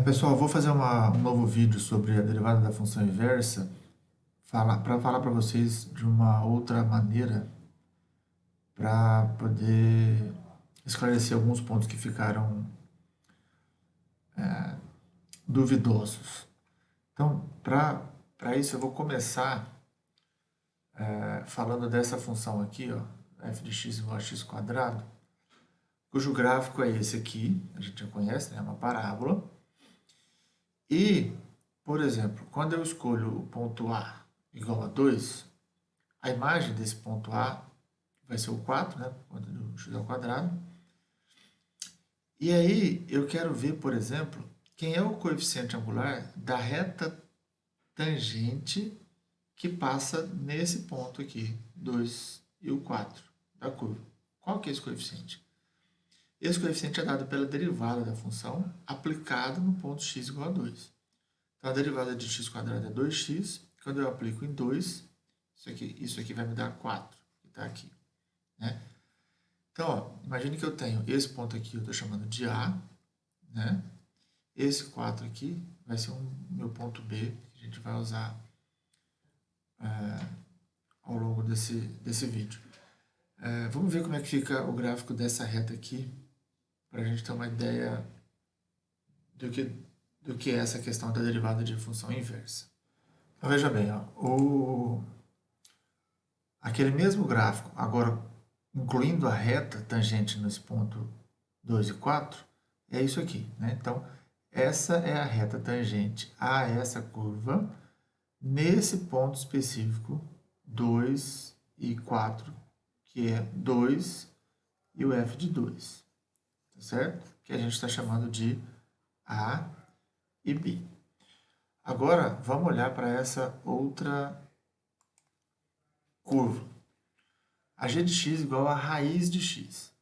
Pessoal, eu vou fazer um novo vídeo sobre a derivada da função inversa, para falar para vocês de uma outra maneira, para poder esclarecer alguns pontos que ficaram duvidosos. Então, para isso, eu vou começar falando dessa função aqui, ó, f de x igual a x quadrado, cujo gráfico é esse aqui, a gente já conhece, né, é uma parábola. E, por exemplo, quando eu escolho o ponto A igual a 2, a imagem desse ponto A vai ser o 4, né, quando do x ao quadrado. E aí eu quero ver, por exemplo, quem é o coeficiente angular da reta tangente que passa nesse ponto aqui, 2 e o 4 da curva. Qual que é esse coeficiente? Esse coeficiente é dado pela derivada da função aplicada no ponto x igual a 2. Então, a derivada de x quadrado é 2x. Quando eu aplico em 2, isso aqui vai me dar 4, que está aqui. Né? Então, ó, imagine que eu tenho esse ponto aqui, eu estou chamando de A. Né? Esse 4 aqui vai ser meu ponto B, que a gente vai usar ao longo desse vídeo. Vamos ver como é que fica o gráfico dessa reta aqui, para a gente ter uma ideia do que é essa questão da derivada de função inversa. Então, veja bem, ó, aquele mesmo gráfico, agora incluindo a reta tangente nesse ponto 2 e 4, é isso aqui. Né? Então, essa é a reta tangente a essa curva, nesse ponto específico 2 e 4, que é 2 e o f de 2, tá certo? Que a gente está chamando de A e B. Agora, vamos olhar para essa outra curva. A g de x igual a raiz de x.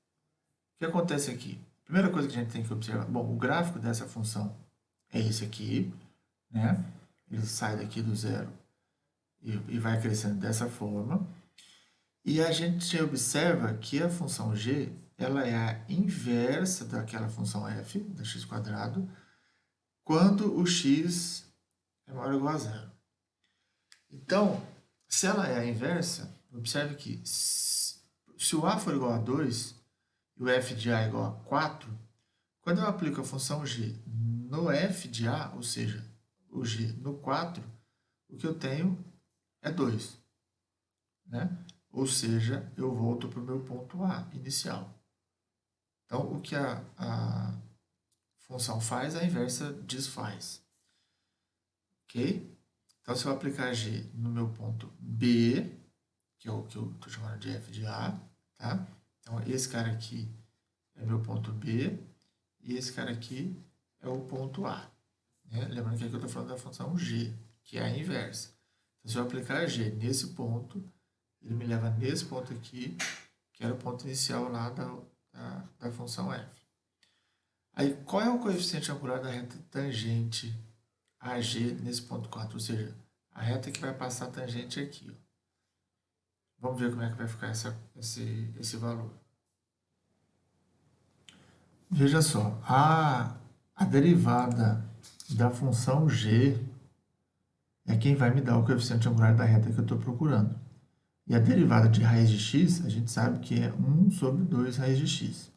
O que acontece aqui? Primeira coisa que a gente tem que observar, bom, o gráfico dessa função é esse aqui, né? Ele sai daqui do zero e vai crescendo dessa forma. E a gente observa que a função g, ela é a inversa daquela função f, da x quadrado, quando o x é maior ou igual a zero. Então, se ela é a inversa, observe que se o a for igual a 2 e o f de a é igual a 4, quando eu aplico a função g no f de a, ou seja, o g no 4, o que eu tenho é 2. Né? Ou seja, eu volto para o meu ponto A inicial. Então, o que a função faz, a inversa desfaz. Ok? Então, se eu aplicar g no meu ponto B, que é o que eu estou chamando de f de A, tá? Então, esse cara aqui é meu ponto B, e esse cara aqui é o ponto A. Né? Lembrando que aqui eu estou falando da função g, que é a inversa. Então, se eu aplicar g nesse ponto, ele me leva nesse ponto aqui, que era o ponto inicial lá da função f. Aí, qual é o coeficiente angular da reta tangente a g nesse ponto 4? Ou seja, a reta que vai passar a tangente aqui. Ó. Vamos ver como é que vai ficar esse valor. Veja só, a derivada da função g é quem vai me dar o coeficiente angular da reta que eu estou procurando. E a derivada de raiz de x, a gente sabe que é 1 sobre 2 raiz de x.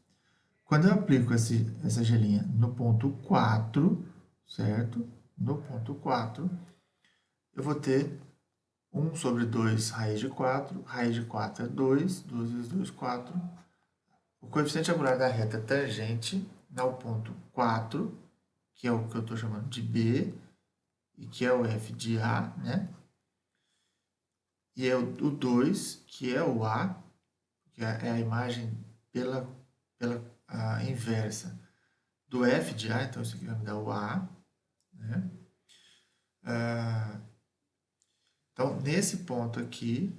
Quando eu aplico essa gelinha no ponto 4, certo? No ponto 4, eu vou ter 1 sobre 2 raiz de 4 é 2, 2 vezes 2, 4. O coeficiente angular da reta tangente ao ponto 4, que é o que eu estou chamando de B, e que é o f de A, né? E é o 2, que é o A, que é a imagem pela inversa do f de A, então isso aqui vai me dar o A. Né? Então, nesse ponto aqui,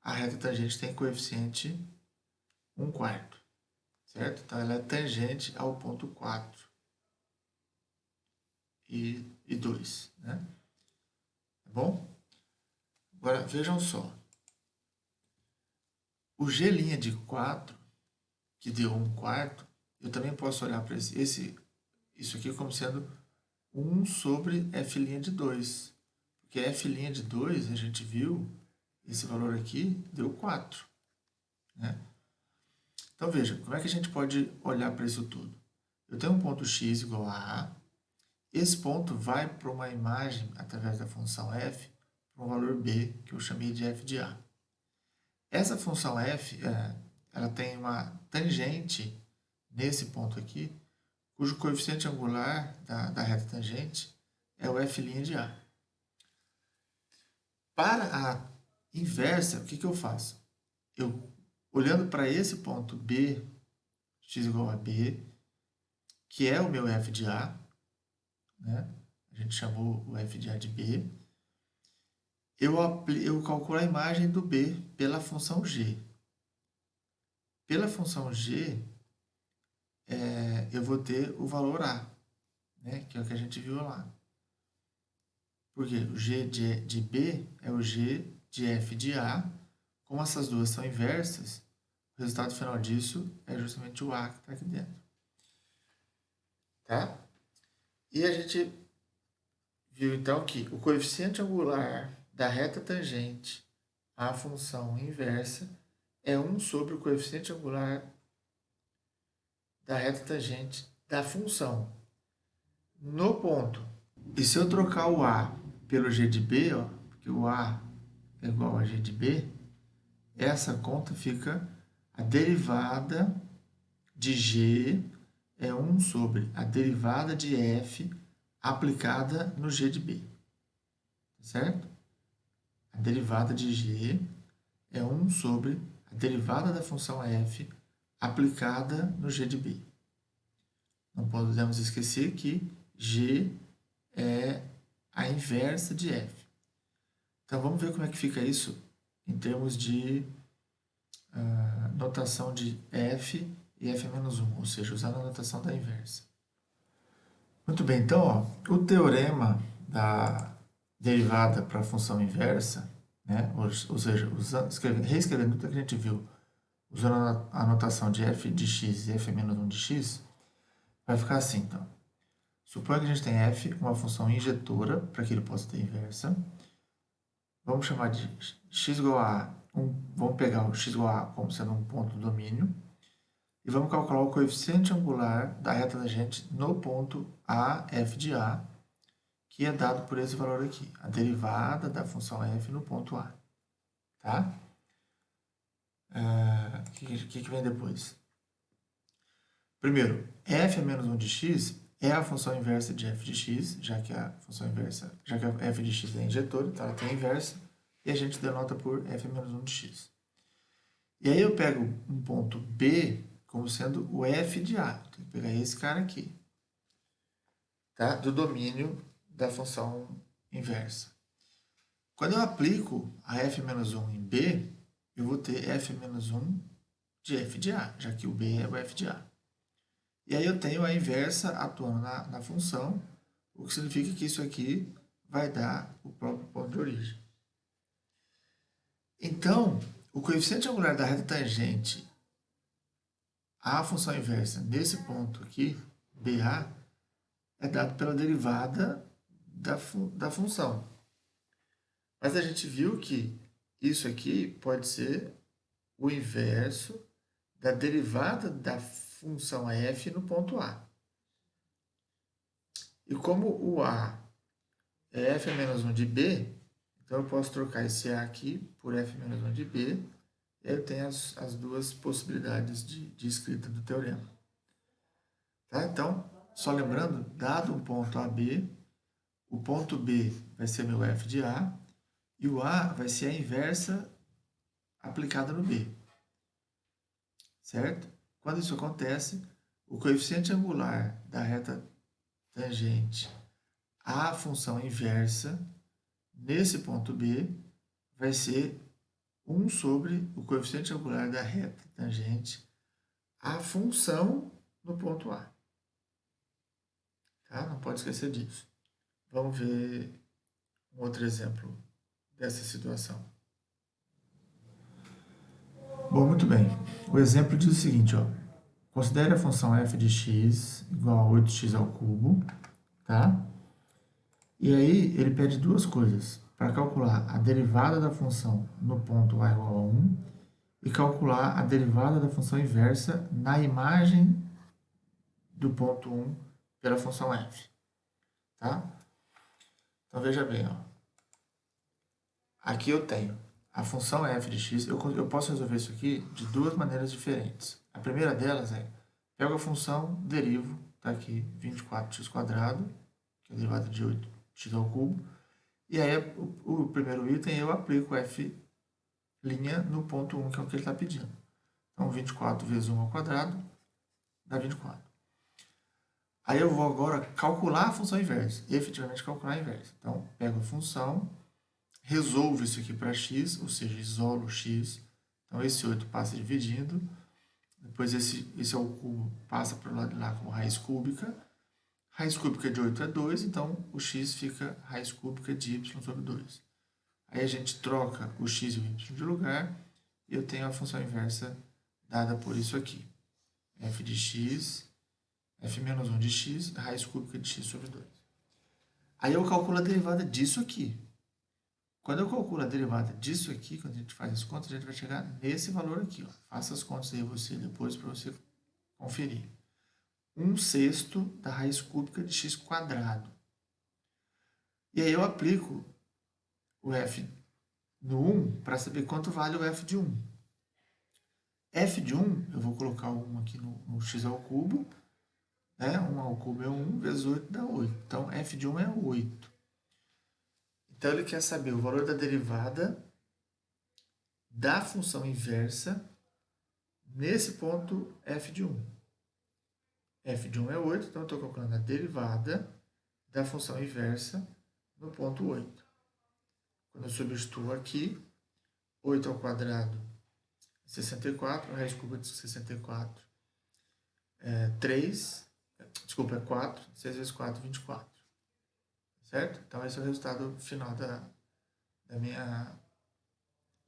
a reta tangente tem coeficiente 1 quarto, certo? Então, ela é tangente ao ponto 4 e 2, né? Tá bom? Agora, vejam só. O g' de 4, que deu 1 quarto, eu também posso olhar para esse isso aqui como sendo 1 sobre f' de 2. Porque f' de 2, a gente viu, esse valor aqui deu 4. Né? Então, veja, como é que a gente pode olhar para isso tudo? Eu tenho um ponto x igual a A. Esse ponto vai para uma imagem, através da função f, para um valor b, que eu chamei de f de A. Essa função f, ela tem uma tangente nesse ponto aqui, cujo coeficiente angular da reta tangente é o f' de A. Para a inversa, o que eu faço? Eu, olhando para esse ponto B, x igual a B, que é o meu f de A, né? A gente chamou o f de A de B, eu calculo a imagem do B pela função g. Pela função g, eu vou ter o valor A, né? Que é o que a gente viu lá. Porque o g de B é o g de f de A. Como essas duas são inversas, o resultado final disso é justamente o A que está aqui dentro. Tá? E a gente viu então que o coeficiente angular da reta tangente à função inversa é 1 sobre o coeficiente angular da reta tangente da função no ponto. E se eu trocar o A pelo g de B, ó, porque o A é igual a g de B, essa conta fica a derivada de g é 1 sobre a derivada de f aplicada no g de B. Certo? A derivada de g é 1 sobre a derivada da função f aplicada no g de B. Não podemos esquecer que g é a inversa de f. Então, vamos ver como é que fica isso em termos de notação de f e f-1, ou seja, usando a notação da inversa. Muito bem, então, ó, o teorema da derivada para a função inversa, né, ou seja, reescrevendo tudo que a gente viu, usando a notação de f de x e f-1 de x, vai ficar assim, então. Suponha que a gente tem f, uma função injetora, para que ele possa ter inversa. Vamos chamar de x igual a 1, vamos pegar o x igual a como sendo um ponto do domínio, e vamos calcular o coeficiente angular da reta tangente no ponto A, f de A, que é dado por esse valor aqui, a derivada da função f no ponto A. Tá? O que vem depois? Primeiro, f menos 1 de x é a função inversa de f de x, já que a f de x é injetora, então ela tem a inversa, e a gente denota por f menos 1 de x. E aí eu pego um ponto B como sendo o f de A. Tenho que pegar esse cara aqui, tá? Do domínio da função inversa. Quando eu aplico a f menos 1 em B, eu vou ter f menos 1 de f de A, já que o B é o f de A. E aí eu tenho a inversa atuando na função, o que significa que isso aqui vai dar o próprio ponto de origem. Então, o coeficiente angular da reta tangente à função inversa nesse ponto aqui, BA, é dado pela derivada da função. Mas a gente viu que isso aqui pode ser o inverso da derivada da função f no ponto A. E como o A é f menos 1 de B, então eu posso trocar esse A aqui por f menos 1 de B, e aí eu tenho as duas possibilidades de escrita do teorema. Tá? Então, só lembrando, dado um ponto AB, o ponto B vai ser meu f de A, e o A vai ser a inversa aplicada no B. Certo? Quando isso acontece, o coeficiente angular da reta tangente à função inversa, nesse ponto B, vai ser 1 sobre o coeficiente angular da reta tangente à função no ponto A. Tá? Não pode esquecer disso. Vamos ver um outro exemplo dessa situação. Bom, muito bem. O exemplo diz o seguinte, ó. considere a função f de x igual a 8x ao cubo, tá? E aí ele pede duas coisas, para calcular a derivada da função no ponto a igual a 1 e calcular a derivada da função inversa na imagem do ponto 1 pela função f, tá? Então veja bem, ó. Aqui eu tenho a função f de x, eu posso resolver isso aqui de duas maneiras diferentes. A primeira delas é, pego a função, derivo, tá aqui, 24x², que é a derivada de 8x ao cubo, e aí o primeiro item eu aplico f' no ponto 1, que é o que ele está pedindo. Então 24 vezes 1 ao quadrado dá 24. Aí eu vou agora calcular a função inversa, efetivamente calcular a inversa. Então pego a função, resolvo isso aqui para x, ou seja, isolo x. Então, esse 8 passa dividindo. Depois, esse ao cubo passa para o lado de lá como raiz cúbica. Raiz cúbica de 8 é 2, então o x fica raiz cúbica de y sobre 2. Aí a gente troca o x e o y de lugar e eu tenho a função inversa dada por isso aqui. f de x, f menos 1 de x, raiz cúbica de x sobre 2. Aí eu calculo a derivada disso aqui. Quando eu calculo a derivada disso aqui, quando a gente faz as contas, a gente vai chegar nesse valor aqui. Ó. Faça as contas aí você depois para você conferir. 1/6 da raiz cúbica de x². E aí eu aplico o f no 1 para saber quanto vale o f de 1. f de 1, eu vou colocar o 1 aqui no x ao cubo. Né? 1 ao cubo é 1, vezes 8 dá 8. Então, f de 1 é 8. Então, ele quer saber o valor da derivada da função inversa nesse ponto f de 1. f de 1 é 8, então eu estou calculando a derivada da função inversa no ponto 8. Quando eu substituo aqui, 8 ao quadrado é 64, a raiz cúbica de 64 é 3, desculpa, é 4, 6 vezes 4, 24. Certo? Então, esse é o resultado final do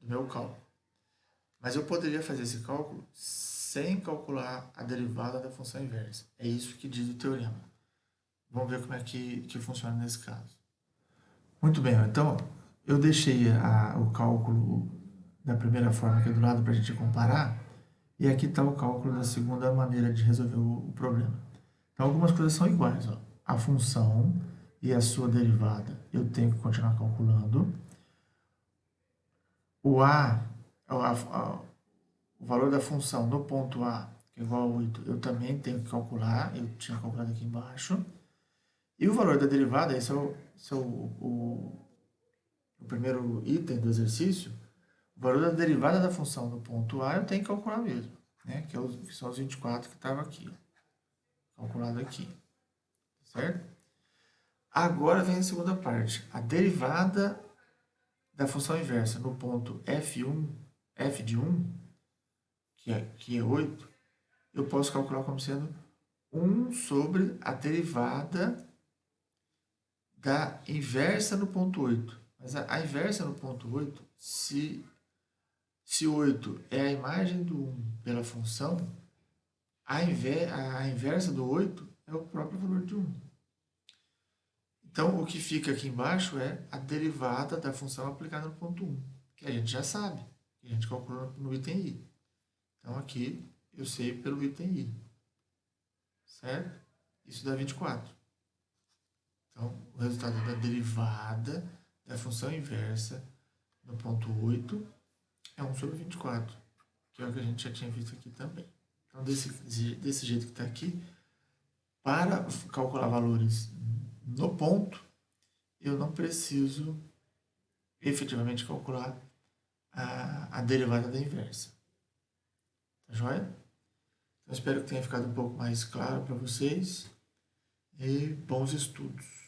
meu cálculo. Mas eu poderia fazer esse cálculo sem calcular a derivada da função inversa. É isso que diz o teorema. Vamos ver como é que funciona nesse caso. Muito bem, então eu deixei o cálculo da primeira forma aqui do lado para a gente comparar. E aqui está o cálculo da segunda maneira de resolver o problema. Então, algumas coisas são iguais. Ó. A função e a sua derivada eu tenho que continuar calculando. O valor da função no ponto A, que é igual a 8, eu também tenho que calcular. Eu tinha calculado aqui embaixo. E o valor da derivada, esse é o primeiro item do exercício. O valor da derivada da função no ponto A eu tenho que calcular mesmo, né? Que são os 24 que estavam aqui, ó, calculado aqui, certo? Agora vem a segunda parte, a derivada da função inversa no ponto f1, f de 1, que é 8, eu posso calcular como sendo 1 sobre a derivada da inversa no ponto 8. Mas a inversa no ponto 8, se 8 é a imagem do 1 pela função, a inversa do 8 é o próprio valor de 1. Então, o que fica aqui embaixo é a derivada da função aplicada no ponto 1, que a gente já sabe, que a gente calculou no item i. Então, aqui eu sei pelo item i, certo? Isso dá 24. Então, o resultado da derivada da função inversa no ponto 8 é 1 sobre 24, que é o que a gente já tinha visto aqui também. Então, desse jeito que está aqui, para calcular valores no ponto, eu não preciso efetivamente calcular a derivada da inversa. Tá joia? Então, espero que tenha ficado um pouco mais claro para vocês e bons estudos.